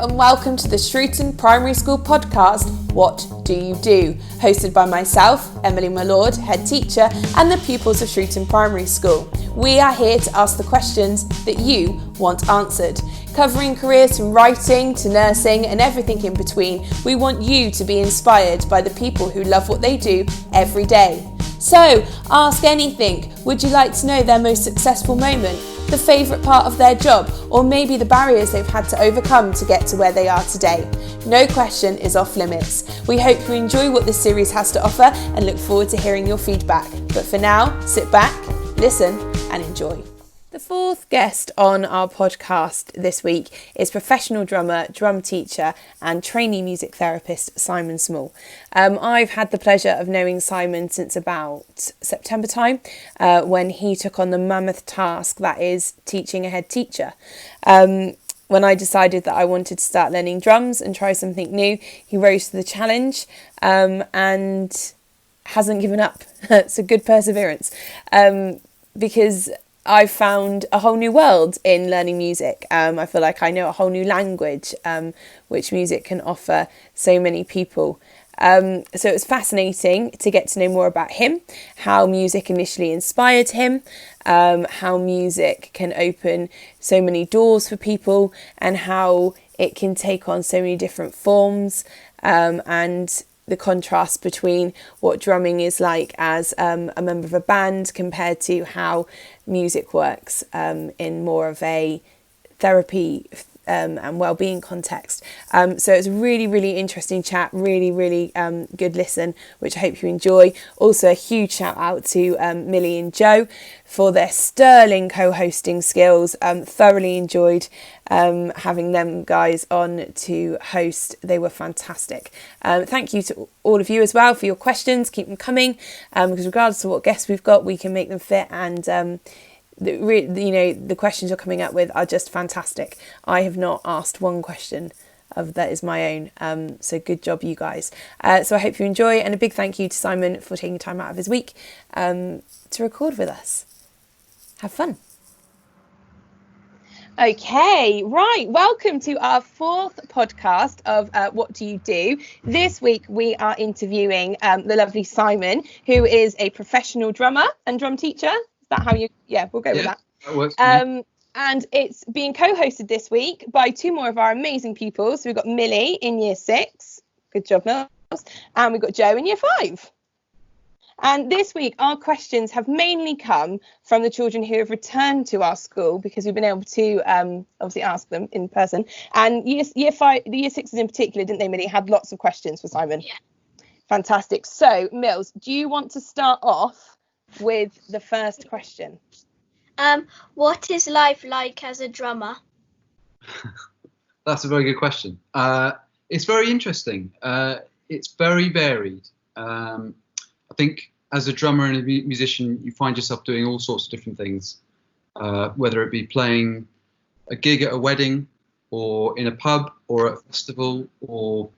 and welcome to the Shrewton Primary School podcast, What Do You Do? Hosted by myself, Emily Malord, head teacher, and the pupils of Shrewton Primary School. We are here to ask the questions that you want answered. Covering careers from writing to nursing and everything in between, we want you to be inspired by the people who love what they do every day. So, ask anything. Would you like to know their most successful moment, the favourite part of their job, or maybe the barriers they've had to overcome to get to where they are today? No question is off limits. We hope you enjoy what this series has to offer and look forward to hearing your feedback. But for now, sit back, listen and enjoy. The fourth guest on our podcast this week is professional drummer, drum teacher and trainee music therapist Simon Small. I've had the pleasure of knowing Simon since about September time when he took on the mammoth task that is teaching a head teacher. When I decided that I wanted to start learning drums and try something new, he rose to the challenge and hasn't given up. It's a good perseverance because I've found a whole new world in learning music. I feel like I know a whole new language, which music can offer so many people. So it was fascinating to get to know more about him, how music initially inspired him, how music can open so many doors for people, and how it can take on so many different forms, and the contrast between what drumming is like as a member of a band compared to how music works in more of a therapy and well-being context. So it's a really, really interesting chat, really good listen, which I hope you enjoy. Also a huge shout out to Millie and Joe for their sterling co-hosting skills. Thoroughly enjoyed having them guys on to host. They were fantastic. Thank you to all of you as well for your questions. Keep them coming because regardless of what guests we've got, we can make them fit, and the questions you're coming up with are just fantastic. I have not asked one question that is my own, so good job you guys. So I hope you enjoy, and a big thank you to Simon for taking time out of his week to record with us. Have fun. Okay, right. Welcome to our fourth podcast of What Do You Do? This week we are interviewing the lovely Simon, who is a professional drummer and drum teacher. Is that how you? Yeah, we'll go with that. That works for me. And it's being co-hosted this week by two more of our amazing pupils. So we've got Millie in year 6. Good job, Mills. And we've got Joe in year 5. And this week, our questions have mainly come from the children who have returned to our school because we've been able to obviously ask them in person. And year 5, the year 6s in particular, didn't they, Millie, had lots of questions for Simon? Yeah. Fantastic. So, Mills, do you want to start off with the first question? What is life like as a drummer? That's a very good question. It's very interesting. It's very varied. I think as a drummer and a musician, you find yourself doing all sorts of different things, whether it be playing a gig at a wedding or in a pub or at a festival, or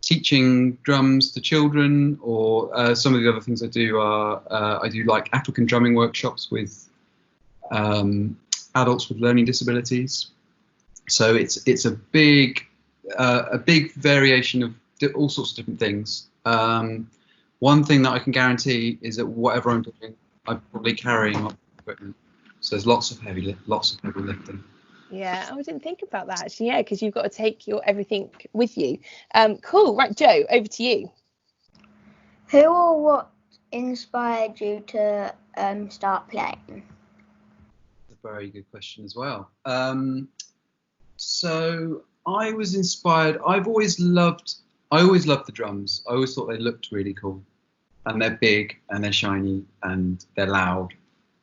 teaching drums to children, or some of the other things I do are I do like African drumming workshops with adults with learning disabilities. So it's a big variation of all sorts of different things. One thing that I can guarantee is that whatever I'm doing, I'm probably carrying on equipment. So there's lots of heavy lifting. Yeah, I didn't think about that actually. Yeah, because you've got to take your everything with you. Cool. Right, Joe, over to you. Who or what inspired you to start playing? A very good question as well. So I was inspired. I always loved the drums. I always thought they looked really cool, and they're big and they're shiny and they're loud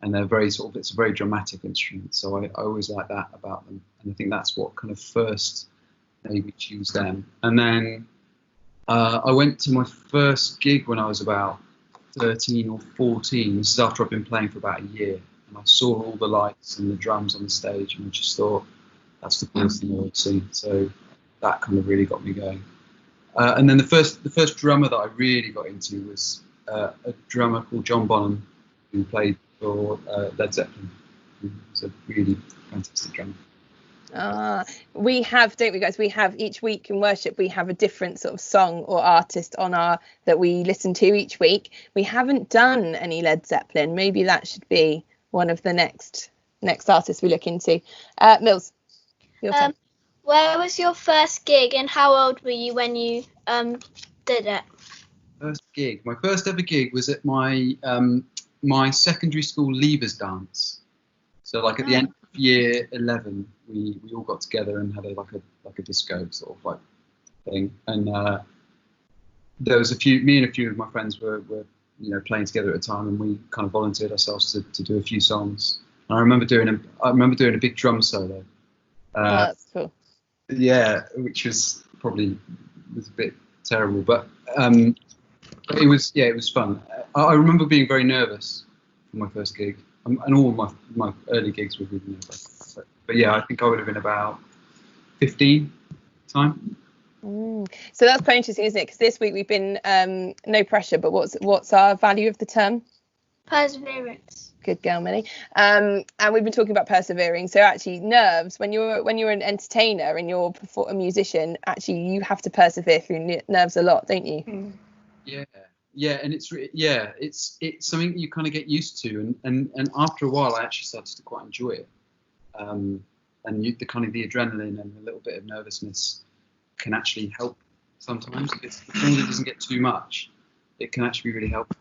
and they're very it's a very dramatic instrument. So I always like that about them, and I think that's what kind of first made me choose them. And then I went to my first gig when I was about 13 or 14. This is after I've been playing for about a year, and I saw all the lights and the drums on the stage, and I just thought that's the coolest thing I've ever seen. So that kind of really got me going. And then the first drummer that I really got into was a drummer called John Bonham, who played for Led Zeppelin. He was a really fantastic drummer. We have, don't we, guys? We have each week in worship, we have a different sort of song or artist on that we listen to each week. We haven't done any Led Zeppelin. Maybe that should be one of the next artists we look into. Mills, your turn. Where was your first gig and how old were you when you did it? First gig. My first ever gig was at my secondary school leavers dance. So like at the end of year 11, we all got together and had like a disco sort of like thing. And there was me and a few of my friends were playing together at the time, and we kind of volunteered ourselves to do a few songs. And I remember doing a big drum solo. That's cool. Yeah, which was probably a bit terrible, but it was fun. I remember being very nervous for my first gig, and all my early gigs were really nervous. But yeah, I think I would have been about 15 time. So that's quite interesting, isn't it? Because this week we've been no pressure, but what's our value of the term? Perseverance. Good girl, Millie. And we've been talking about persevering. So actually, nerves. When you're an entertainer and you're a musician, actually you have to persevere through nerves a lot, don't you? Yeah, and it's something that you kind of get used to, and after a while, I actually started to quite enjoy it. And the kind of the adrenaline and a little bit of nervousness can actually help sometimes. As long as it doesn't get too much, it can actually be really helpful.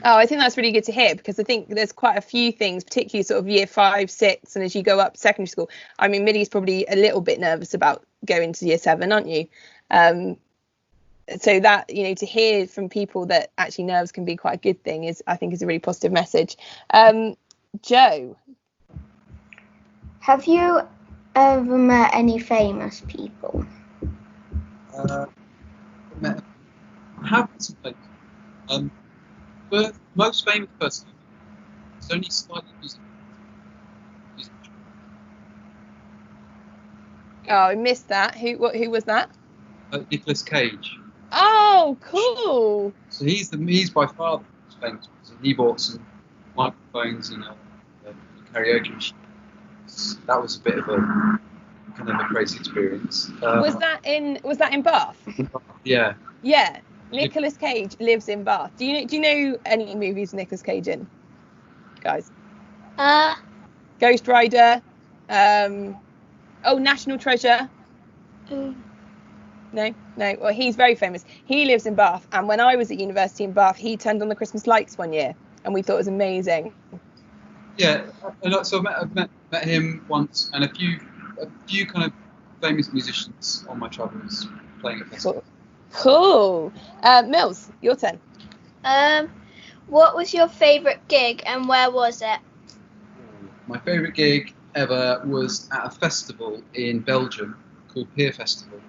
Oh, I think that's really good to hear, because I think there's quite a few things, particularly sort of year 5, 6, and as you go up secondary school. I mean, Millie's probably a little bit nervous about going to year 7, aren't you? So that, to hear from people that actually nerves can be quite a good thing I think is a really positive message. Joe, have you ever met any famous people? I have some famous. The most famous person is only slightly music. Oh, I missed that. Who was that? Nicolas Cage. Oh, cool. So he's by far the most famous person. He bought some microphones and a karaoke machine. That was a bit of a kind of a crazy experience. Was that in Bath? Yeah. Yeah. Nicolas Cage lives in Bath. Do you know any movies Nicolas Cage in, guys? Ghost Rider. National Treasure. No. Well, he's very famous. He lives in Bath, and when I was at university in Bath, he turned on the Christmas lights one year, and we thought it was amazing. Yeah, so I've met him once, and a few kind of famous musicians on my travels playing at festivals. Cool. Mills, your turn. What was your favourite gig and where was it? My favourite gig ever was at a festival in Belgium called Peer Festival,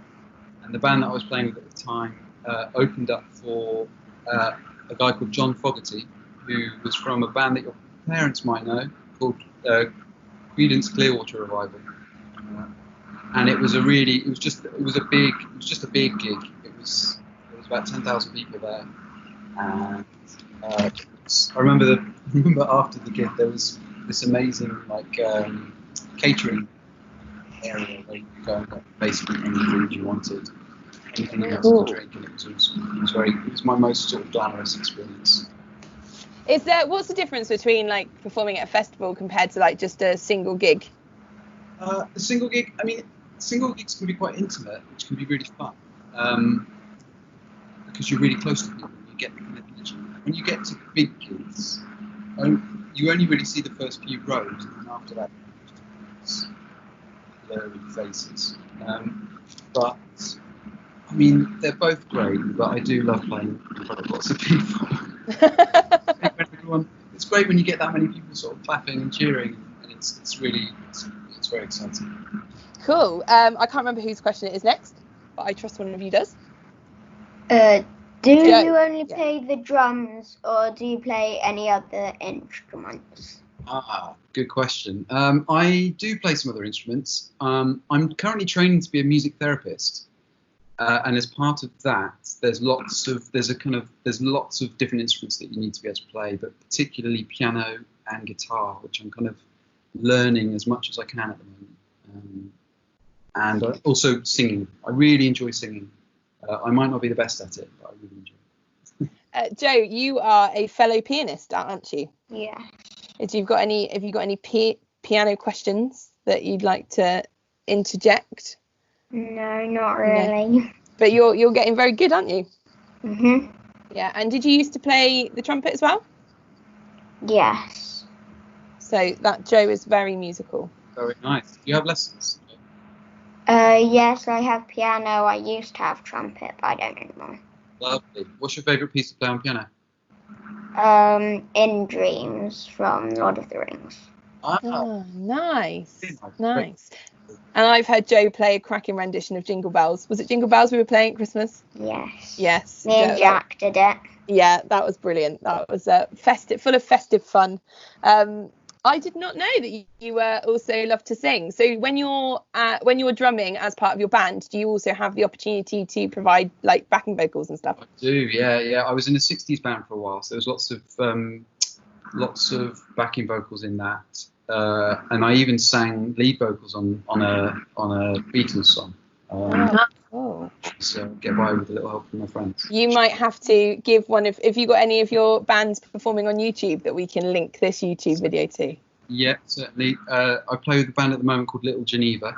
and the band that I was playing with at the time opened up for a guy called John Fogerty, who was from a band that your parents might know called Creedence Clearwater Revival, and it was just a big gig. There was about 10,000 people there, and I remember after the gig there was this amazing catering area where you could go and get basically any food you wanted, anything you wanted to drink, and it was my most sort of glamorous experience. What's the difference between performing at a festival compared to just a single gig? A single gig, single gigs can be quite intimate, which can be really fun. Because you're really close to people, you get the kind of energy. When you get to big gigs, you only really see the first few rows, and then after that, it's blurry faces. But they're both great. But I do love playing in front of lots of people. It's great when you get that many people sort of clapping and cheering, and it's very exciting. Cool. I can't remember whose question it is next, but I trust one of you does. Do you only play the drums, or do you play any other instruments? Good question. I do play some other instruments. I'm currently training to be a music therapist, and as part of that, there's lots of different instruments that you need to be able to play, but particularly piano and guitar, which I'm kind of learning as much as I can at the moment. and also singing. I really enjoy singing. I might not be the best at it, but I really enjoy it. Joe, you are a fellow pianist, aren't you? Yeah. Have you got any piano questions that you'd like to interject? No, not really. No. But you're getting very good, aren't you? Mhm. Yeah. And did you used to play the trumpet as well? Yes. So that Joe is very musical. Very nice. Do you have lessons? Yes, I have piano. I used to have trumpet, but I don't anymore. Lovely. What's your favourite piece to play on piano? In Dreams from Lord of the Rings. Oh, nice. Great. And I've heard Joe play a cracking rendition of Jingle Bells. Was it Jingle Bells we were playing at Christmas? Yes. Yes. Me and Jack did it. Yeah, that was brilliant. That was full of festive fun. I did not know that you also love to sing. So when you're drumming as part of your band, do you also have the opportunity to provide like backing vocals and stuff? I do, yeah. I was in a 60s band for a while, so there was lots of backing vocals in that, and I even sang lead vocals on a Beatles song. Cool. So get by with a little help from my friends. You might have to give if you got any of your bands performing on YouTube that we can link this YouTube video to. Yeah, certainly. I play with a band at the moment called Little Geneva.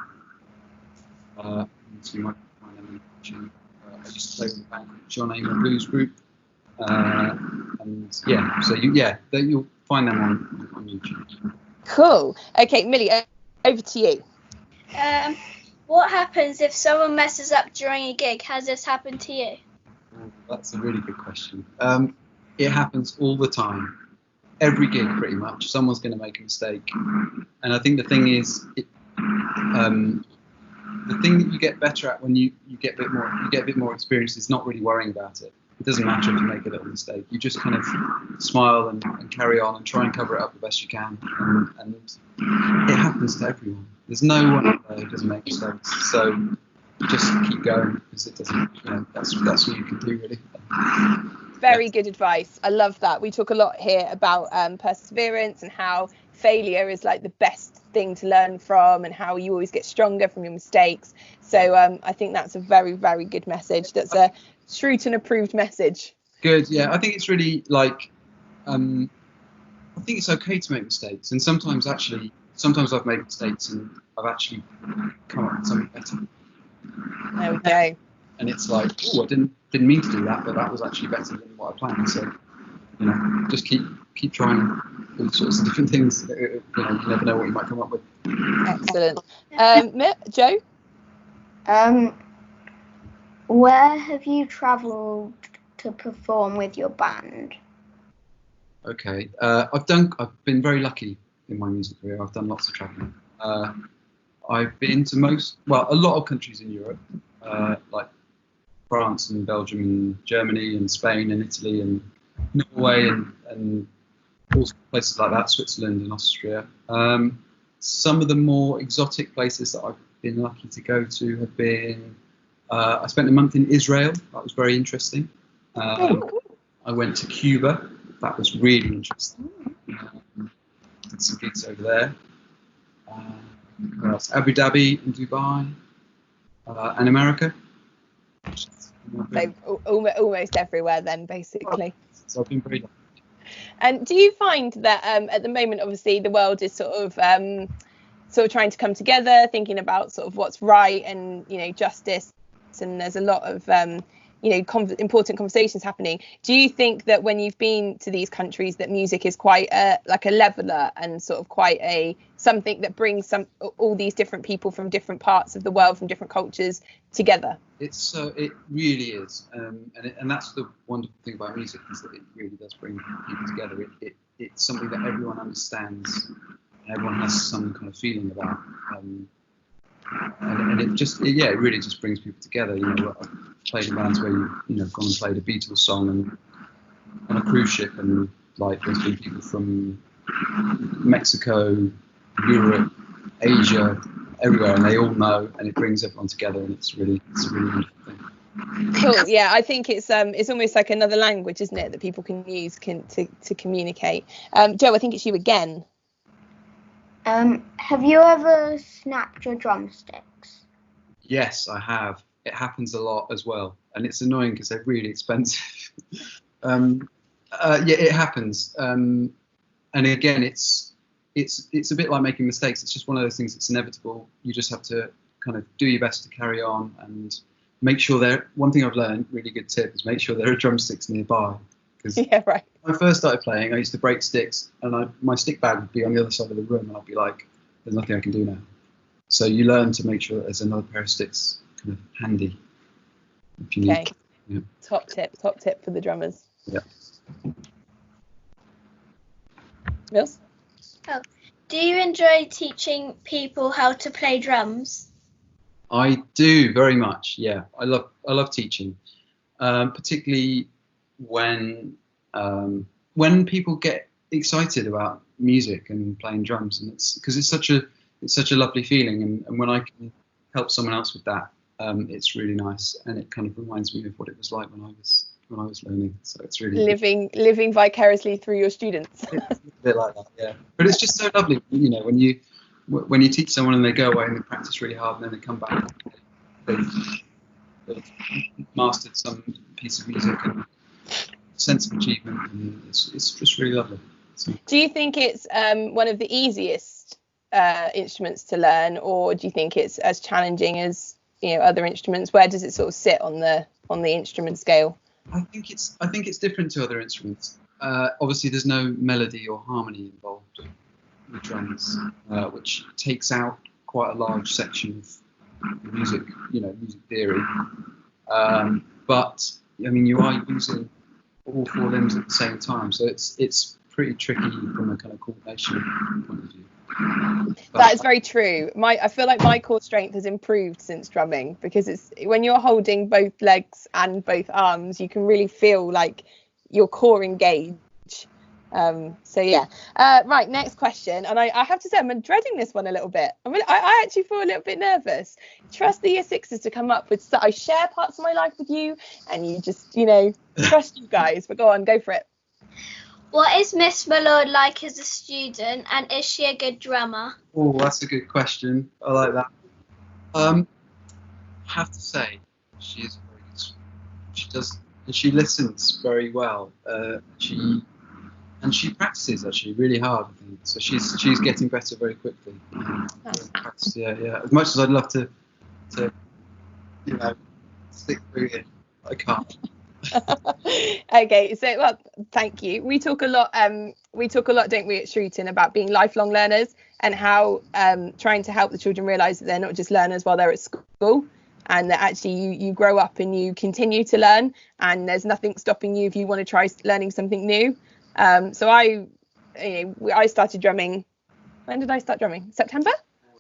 So you might find them on YouTube. I used to play with a band called John Amon Blues Group. And yeah, so you'll find them on YouTube. Cool. Okay, Millie, over to you. What happens if someone messes up during a gig? Has this happened to you? Oh, that's a really good question. It happens all the time. Every gig, pretty much, someone's going to make a mistake. And I think the thing is, the thing that you get better at when you get a bit more experience is not really worrying about it. It doesn't matter if you make a little mistake. You just kind of smile and carry on and try and cover it up the best you can. And it happens to everyone. There's no one out there who doesn't make mistakes. So just keep going, because it doesn't. That's what you can do, really. Very good advice. I love that. We talk a lot here about perseverance and how failure is like the best thing to learn from, and how you always get stronger from your mistakes. So I think that's a very, very good message. That's a Shruton approved message. Good. Yeah, I think it's really like I think it's okay to make mistakes, and sometimes I've made mistakes and I've actually come up with something better. There we go. And it's like, oh, I didn't mean to do that, but that was actually better than what I planned. So, just keep trying all sorts of different things. You never know what you might come up with. Excellent. Joe? Where have you travelled to perform with your band? Okay, I've been very lucky in my music career. I've done lots of travelling. I've been to a lot of countries in Europe, like France and Belgium and Germany and Spain and Italy and Norway and all places like that, Switzerland and Austria. Some of the more exotic places that I've been lucky to go to have been, I spent a month in Israel. That was very interesting. I went to Cuba. That was really interesting. Did some gigs over there. Where else? Abu Dhabi and Dubai and America. So almost everywhere then, basically. So I've been very lucky. And do you find that at the moment, obviously, the world is sort of trying to come together, thinking about sort of what's right and justice, and there's a lot of important conversations happening. Do you think that when you've been to these countries that music is quite like a leveler and sort of quite something that brings all these different people from different parts of the world, from different cultures together? It really is, and that's the wonderful thing about music, is that it really does bring people together. It's something that everyone understands and everyone has some kind of feeling about, and it really just brings people together. I've played in bands where you've gone and played a Beatles song and on a cruise ship, and like there's been people from Mexico, Europe, Asia, everywhere, and they all know, and it brings everyone together, and it's a really wonderful thing. Cool. Yeah, I think it's almost like another language, isn't it, that people can use to communicate. Joe, I think it's you again. Have you ever snapped your drumsticks? Yes, I have. It happens a lot as well, and it's annoying because they're really expensive. Yeah, it happens. And again, it's a bit like making mistakes. It's just one of those things that's inevitable. You just have to kind of do your best to carry on and make sure there. One thing I've learned, really good tip, is make sure there are drumsticks nearby. Because Yeah, right. when I first started playing, I used to break sticks, and my stick bag would be on the other side of the room, and I'd be like, "There's nothing I can do now." So you learn to make sure that there's another pair of sticks kind of handy if you need. Okay. Yeah. Top tip for the drummers. Yeah. Mills? Do you enjoy teaching people how to play drums? I do very much. Yeah, I love teaching, particularly when people get excited about music and playing drums, and it's because it's such a lovely feeling, and when I can help someone else with that, it's really nice, and it kind of reminds me of what it was like when I was learning. So it's really living vicariously through your students. It's a bit like that, yeah. But it's just so lovely, when you teach someone and they go away and they practice really hard and then they come back, they've mastered some piece of music and sense of achievement, and it's just really lovely. So, do you think it's one of the easiest instruments to learn, or do you think it's as challenging as other instruments? Where does it sort of sit on the instrument scale? I think it's different to other instruments. Obviously, there's no melody or harmony involved with drums, which takes out quite a large section of music, music theory. But I mean, you are using all four limbs at the same time, so it's pretty tricky from a kind of coordination point of view. That is very true. I feel like my core strength has improved since drumming, because it's when you're holding both legs and both arms, you can really feel like your core engage. So yeah. Right, next question, and I have to say I'm dreading this one a little bit. I actually feel a little bit nervous. Trust the year sixes to come up with. I share parts of my life with you, and you just trust you guys. But go for it. What is Miss Millard like as a student, and is she a good drummer? Oh, that's a good question. I like that. I have to say, she is very good. She does, and she listens very well. She practices actually really hard, I think. So she's getting better very quickly. Yeah. As much as I'd love to stick through it, I can't. Okay, so thank you. We talk a lot, don't we, at Shrewton, about being lifelong learners, and how trying to help the children realise that they're not just learners while they're at school, and that actually you grow up and you continue to learn, and there's nothing stopping you if you want to try learning something new. So I started drumming. When did I start drumming? September?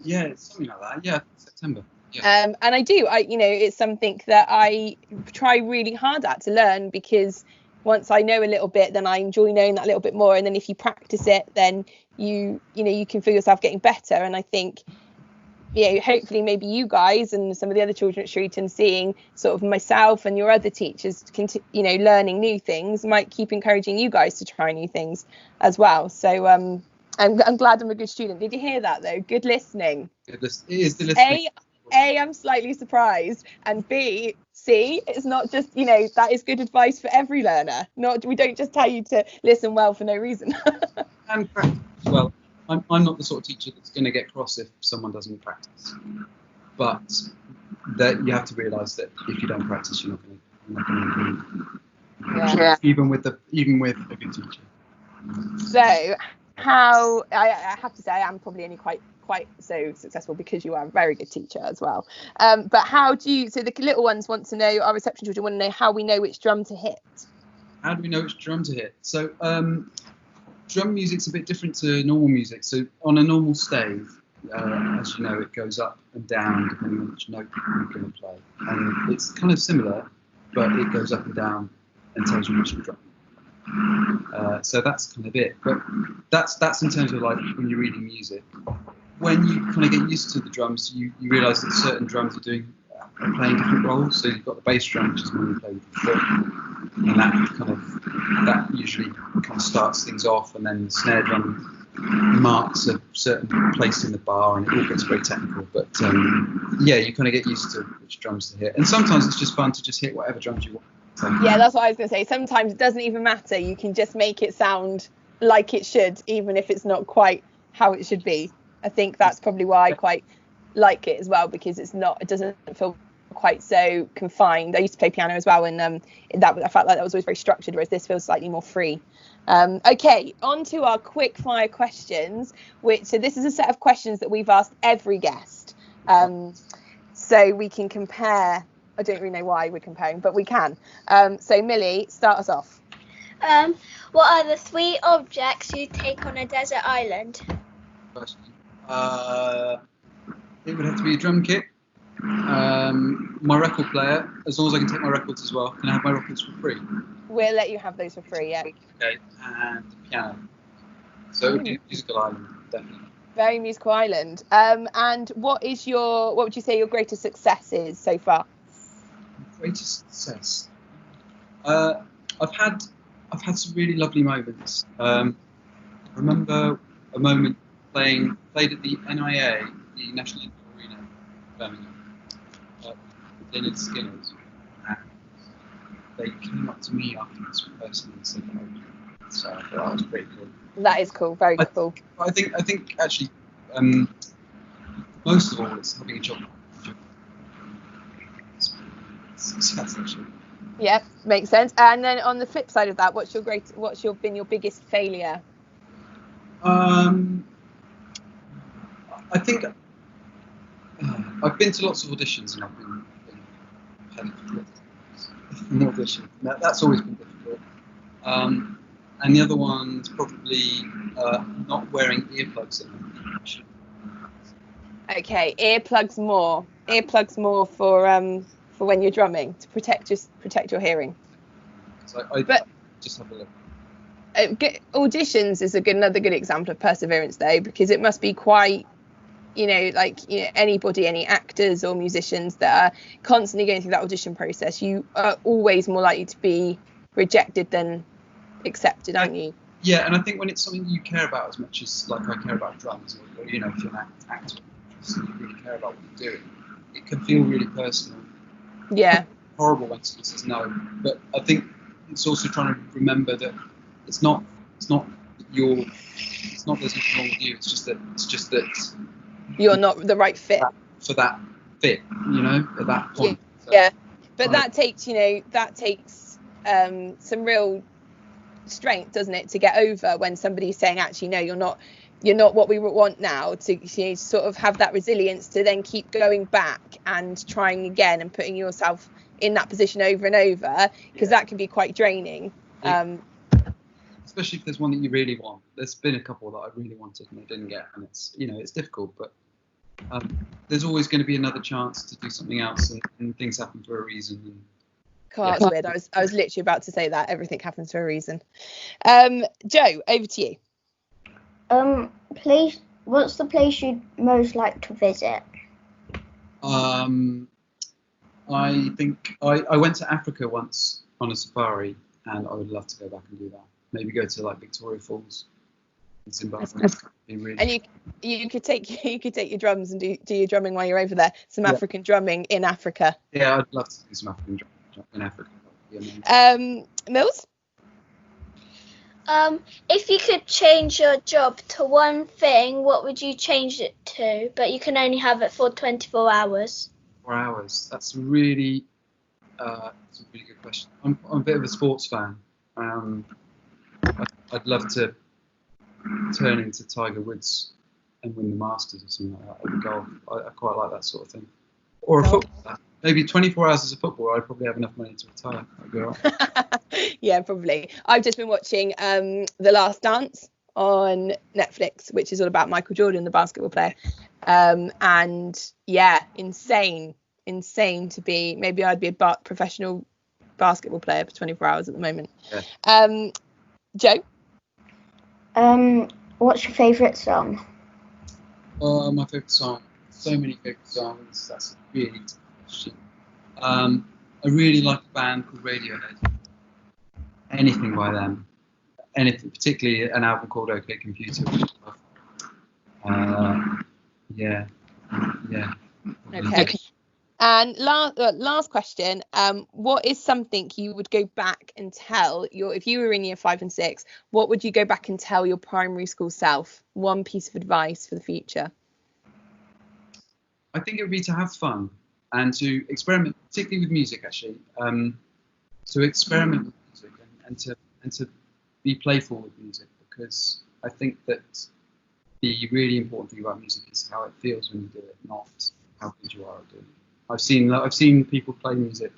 Yeah, it's something like that. Yeah, September. Yeah. And it's something that I try really hard at to learn, because once I know a little bit, then I enjoy knowing that a little bit more. And then if you practice it, then you can feel yourself getting better. And I think, hopefully maybe you guys and some of the other children at Shrewton, seeing sort of myself and your other teachers, learning new things, might keep encouraging you guys to try new things as well. So I'm glad I'm a good student. Did you hear that though? Good listening. It is the listening. A, I'm slightly surprised, and B, C, it's not just, that is good advice for every learner. We don't just tell you to listen well for no reason. And practice as well. I'm not the sort of teacher that's going to get cross if someone doesn't practice. But that you have to realise that if you don't practice, you're not going to improve. Yeah. Even with a good teacher. So how I have to say I am probably only quite so successful because you are a very good teacher as well. But how do you? So the little ones want to know. Our reception children want to know how we know which drum to hit. How do we know which drum to hit? So drum music's a bit different to normal music. So on a normal stave, as you know, it goes up and down depending on which note you're going to play, and it's kind of similar, but it goes up and down and tells you which drum. So that's kind of it. But that's in terms of like when you're reading music. When you kind of get used to the drums, you realise that certain drums are playing different roles. So you've got the bass drum, which is when you play with the foot, and that usually kind of starts things off, and then the snare drum marks a certain place in the bar, and it all gets very technical. But yeah, you kind of get used to which drums to hit, and sometimes it's just fun to just hit whatever drums you want. So. Yeah, that's what I was going to say. Sometimes it doesn't even matter. You can just make it sound like it should, even if it's not quite how it should be. I think that's probably why I quite like it as well, because it doesn't feel quite so confined. I used to play piano as well, and I felt like that was always very structured, whereas this feels slightly more free. Okay, on to our quick fire questions, so this is a set of questions that we've asked every guest, so we can compare. I don't really know why we're comparing, but we can. So Millie, start us off. What are the 3 objects you take on a desert island? It would have to be a drum kit, my record player, as long as I can take my records as well. Can I have my records for free? We'll let you have those for free, yeah. Okay, and piano. So it would be a musical island, definitely. Very musical island. And what would you say your greatest success is so far? Greatest success. I've had some really lovely moments. I remember a moment played at the NIA, the National Indoor Arena, Birmingham, with Leonard Skinners, and they came up to me afterwards personally and said hello. So I thought that was pretty cool. That is cool, very cool. I think actually, most of all, it's having a job. Success, actually. Yeah, makes sense. And then on the flip side of that, what's been your biggest failure? I think I've been to lots of auditions, and I've been an audition. That's always been difficult. And the other one's probably not wearing earplugs in them. Okay, earplugs more for when you're drumming, to protect your hearing. So I just have a look. Auditions is another good example of perseverance, though, because it must be quite, anybody, any actors or musicians that are constantly going through that audition process, you are always more likely to be rejected than accepted, aren't you? Yeah, and I think when it's something you care about as much as like I care about drums, or if you're an actor, you really care about what you're doing, it can feel really personal. Yeah. Horrible when someone says no, but I think it's also trying to remember that it's not there's nothing wrong with you. It's just that you're not the right fit for that fit, at that point. Yeah. But that takes some real strength, doesn't it, to get over when somebody's saying, actually, no, you're not what we want now, to sort of have that resilience to then keep going back and trying again and putting yourself in that position over and over, because that can be quite draining. Especially if there's one that you really want. There's been a couple that I really wanted and I didn't get, and it's difficult, but there's always going to be another chance to do something else, and things happen for a reason. That's weird. I was literally about to say that everything happens for a reason. Joe, over to you. What's the place you'd most like to visit? I think I went to Africa once on a safari, and I would love to go back and do that. Maybe go to like Victoria Falls in Zimbabwe. And you could take your drums and do your drumming while you're over there. Some African drumming in Africa. Yeah, I'd love to do some African drumming in Africa. Mills? If you could change your job to one thing, what would you change it to? But you can only have it for 24 hours. 4 hours. That's a really good question. I'm a bit of a sports fan. I'd love to turn into Tiger Woods and win the Masters or something like that over golf. I quite like that sort of thing. Or a footballer. Maybe 24 hours as a footballer, I'd probably have enough money to retire. That'd be all right. Yeah, probably. I've just been watching The Last Dance on Netflix, which is all about Michael Jordan, the basketball player. And yeah, insane to be. Maybe I'd be a professional basketball player for 24 hours at the moment. Yeah. Joe? What's your favourite song? My favourite song. So many favourite songs. That's a really tough question. I really like a band called Radiohead. Anything by them. anything, particularly an album called OK Computer. Which I love. Yeah. Okay. And last question, what is something you would go back and tell if you were in year 5 and 6, what would you go back and tell your primary school self? One piece of advice for the future. I think it would be to have fun and to experiment, particularly with music, actually. To experiment with music and to be playful with music, because I think that the really important thing about music is how it feels when you do it, not how good you are at doing it. I've seen people play music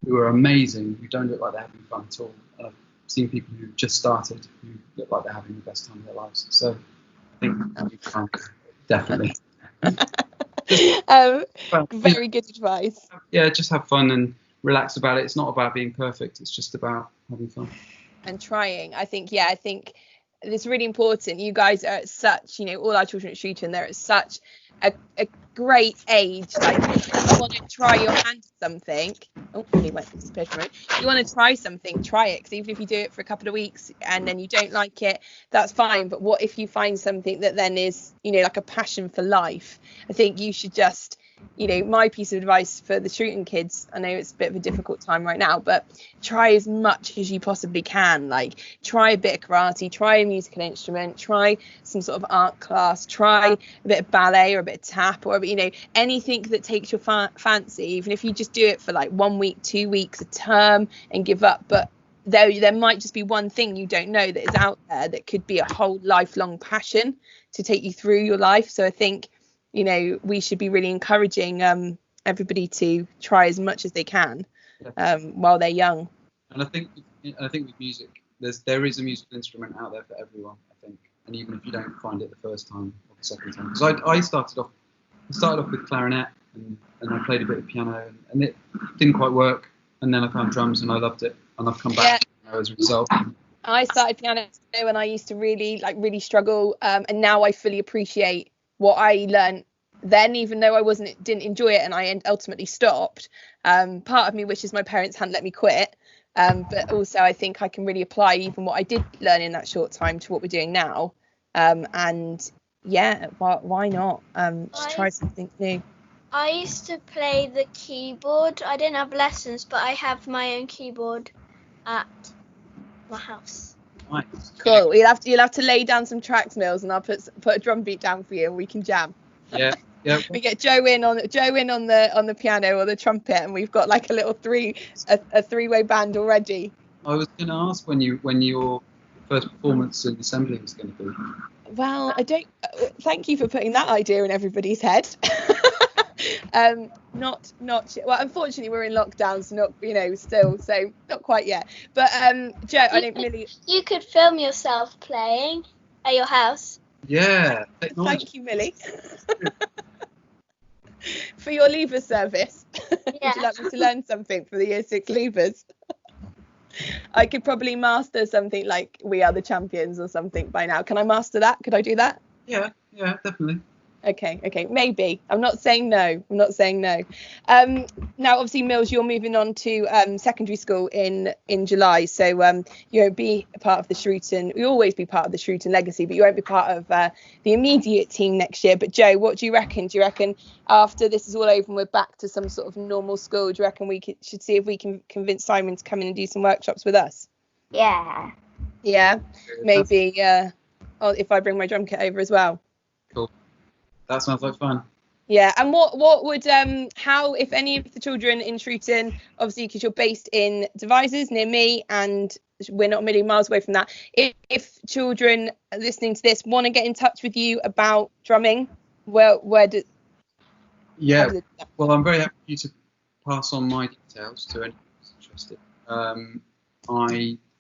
who are amazing, who don't look like they're having fun at all. And I've seen people who just started who look like they're having the best time of their lives. So I think that'd be fun, definitely. Very good advice. Yeah, just have fun and relax about it. It's not about being perfect. It's just about having fun and trying. I think it's really important. You guys are at such, all our children at Shooton, they're at such a great age. Like, if you want to try your hand at something, you want to try something, try it, because even if you do it for a couple of weeks and then you don't like it, that's fine. But what if you find something that then is, like a passion for life? I think you should just, my piece of advice for the Shooton kids, I know it's a bit of a difficult time right now, but try as much as you possibly can. Like, try a bit of karate, try a musical instrument, try some sort of art class, try a bit of ballet or a bit of tap, or anything that takes your fancy, even if you just do it for like 1 week, 2 weeks, a term, and give up. But there might just be one thing you don't know that is out there that could be a whole lifelong passion to take you through your life. So I think we should be really encouraging everybody to try as much as they can while they're young. And I think with music, there is a musical instrument out there for everyone, I think. And even if you don't find it the first time or the second time, because I started off with clarinet and I played a bit of piano and it didn't quite work. And then I found drums and I loved it, and I've come back as a result. I started piano and I used to really struggle, and now I fully appreciate what I learned then, even though I didn't enjoy it and I ultimately stopped. Part of me wishes my parents hadn't let me quit, but also I think I can really apply even what I did learn in that short time to what we're doing now. And yeah, why not just try something new? I used to play the keyboard. I didn't have lessons, but I have my own keyboard at my house. Nice. Cool. You'll have to lay down some tracks, Mills, and I'll put a drum beat down for you, and we can jam. Yeah. We get Joe in on the piano or the trumpet, and we've got like a little three-way band already. I was going to ask when your first performance in assembly was going to be. Well, I don't. Thank you for putting that idea in everybody's head. Not well, unfortunately we're in lockdown, so still, so not quite yet, but Joe, I think Millie, you could film yourself playing at your house. Yeah, thank you, Millie. For your leaver service. Would you like me to learn something for the year 6 leavers? I could probably master something like We Are the Champions or something by now. Can I master that? Could I do that? Yeah, definitely. Okay, maybe. I'm not saying no. Now, obviously, Mills, you're moving on to secondary school in July, so you won't be a part of the Shooton. You'll always be part of the Shooton legacy, but you won't be part of the immediate team next year. But Joe, what do you reckon? Do you reckon after this is all over and we're back to some sort of normal school, do you reckon we should see if we can convince Simon to come in and do some workshops with us? Yeah. Yeah, maybe. If I bring my drum kit over as well. Cool. That sounds like fun. Yeah, and what would how, if any of the children in Shooton, obviously because you're based in Devizes near me and we're not a million miles away from that, if children listening to this want to get in touch with you about drumming, well, I'm very happy for you to pass on my details to anyone who's interested.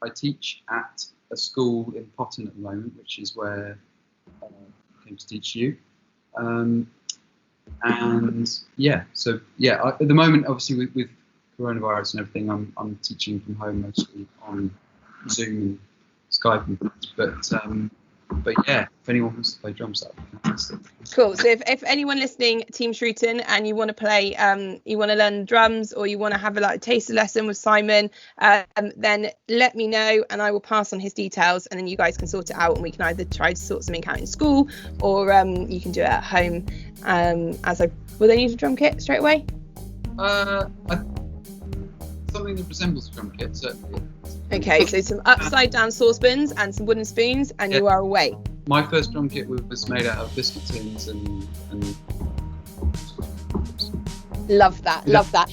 I teach at a school in Potton at the moment, which is where I came to teach you. At the moment, obviously with coronavirus and everything, I'm teaching from home mostly on Zoom and Skype and things. But But yeah, if anyone wants to play drums, that would be fantastic. Cool. So if anyone listening, Team Shrewton, and you want to play, you want to learn drums, or you want to have a taster lesson with Simon, then let me know, and I will pass on his details, and then you guys can sort it out, and we can either try to sort something out in school, or you can do it at home. Will they need a drum kit straight away? Something that resembles a drum kit, certainly. Okay, so some upside down saucepans and some wooden spoons, and you are away. My first drum kit was made out of biscuit tins and Love that.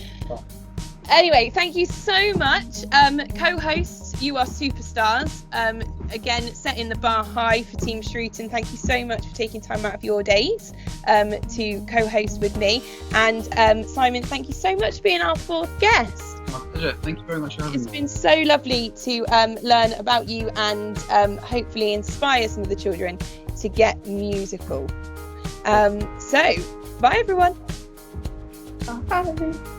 Anyway, thank you so much. Co-hosts, you are superstars. Again, setting the bar high for Team Shrewton. Thank you so much for taking time out of your days to co-host with me. And Simon, thank you so much for being our fourth guest. My pleasure. Thank you very much for having me. It's been so lovely to learn about you and hopefully inspire some of the children to get musical. So, bye everyone. Bye.